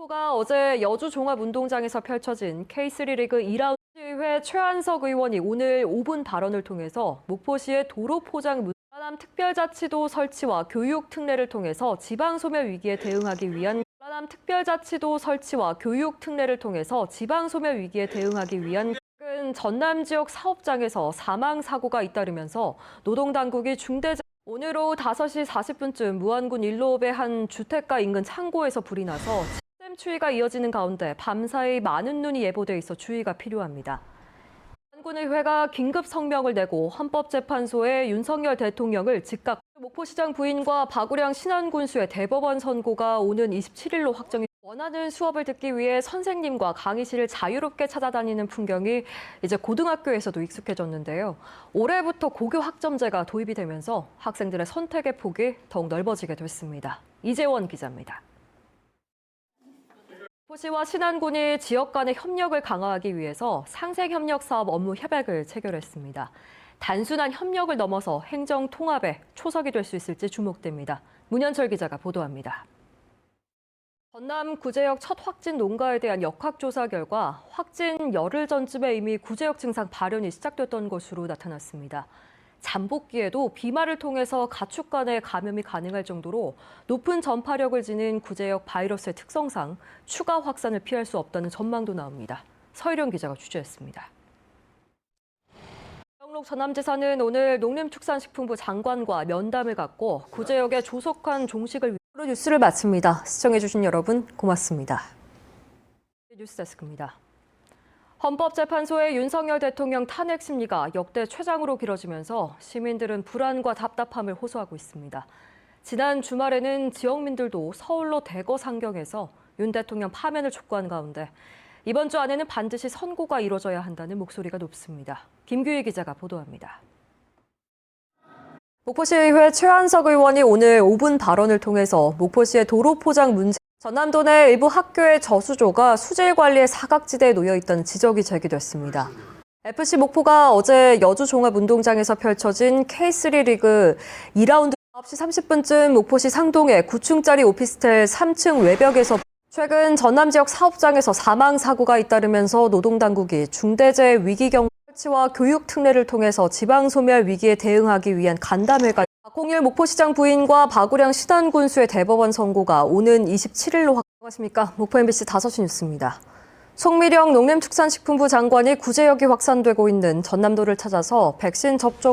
목포가 어제 여주 종합운동장에서 펼쳐진 K3 리그 2라운드 시의회 최한석 의원이 오늘 5분 발언을 통해서 목포시의 도로 포장 전남 특별자치도 설치와 교육 특례를 통해서 지방 소멸 위기에 대응하기 위한 최근 전남 지역 사업장에서 사망 사고가 잇따르면서 노동당국이 오늘 오후 5시 40분쯤 무안군 1로업의 한 주택가 인근 창고에서 불이 나서 침샘 추위가 이어지는 가운데 밤사이 많은 눈이 예보돼 있어 주의가 필요합니다. 무안군의회가 긴급 성명을 내고 헌법재판소에 윤석열 대통령을 즉각 목포시장 부인과 박우량 신안군수의 대법원 선고가 오는 27일로 확정이 원하는 수업을 듣기 위해 선생님과 강의실을 자유롭게 찾아다니는 풍경이 이제 고등학교에서도 익숙해졌는데요. 올해부터 고교 학점제가 도입이 되면서 학생들의 선택의 폭이 더욱 넓어지게 됐습니다. 이재원 기자입니다. 목포시와 신안군이 지역 간의 협력을 강화하기 위해서 상생협력 사업 업무 협약을 체결했습니다. 단순한 협력을 넘어서 행정 통합에 초석이 될 수 있을지 주목됩니다. 문현철 기자가 보도합니다. 전남 구제역 첫 확진 농가에 대한 역학조사 결과 확진 열흘 전쯤에 이미 구제역 증상 발현이 시작됐던 것으로 나타났습니다. 잠복기에도 비말을 통해서 가축 간의 감염이 가능할 정도로 높은 전파력을 지닌 구제역 바이러스의 특성상 추가 확산을 피할 수 없다는 전망도 나옵니다. 서희령 기자가 취재했습니다. 정록 전남지사는 오늘 농림축산식품부 장관과 면담을 갖고 구제역의 조속한 종식을 위해 뉴스를 마칩니다. 시청해주신 여러분 고맙습니다. 뉴스데스크입니다. 헌법재판소의 윤석열 대통령 탄핵 심리가 역대 최장으로 길어지면서 시민들은 불안과 답답함을 호소하고 있습니다. 지난 주말에는 지역민들도 서울로 대거 상경해서 윤 대통령 파면을 촉구한 가운데 이번 주 안에는 반드시 선고가 이뤄져야 한다는 목소리가 높습니다. 김규희 기자가 보도합니다. 목포시의회 최한석 의원이 오늘 5분 발언을 통해서 목포시의 도로 포장 문제, 전남도 내 일부 학교의 저수조가 수질 관리의 사각지대에 놓여 있다는 지적이 제기됐습니다. FC 목포가 어제 여주 종합운동장에서 펼쳐진 K3 리그 2라운드 9시 30분쯤 목포시 상동의 9층짜리 오피스텔 3층 외벽에서 최근 전남 지역 사업장에서 사망 사고가 잇따르면서 노동당국이 중대재해 위기 경보 설치와 교육 특례를 통해서 지방 소멸 위기에 대응하기 위한 간담회가 박홍일 목포시장 부인과 박우량 신안군수의 대법원 선고가 오는 27일로 확정하십니까? 목포 MBC 5시 뉴스입니다. 송미령 농림축산식품부 장관이 구제역이 확산되고 있는 전남도를 찾아서 백신 접종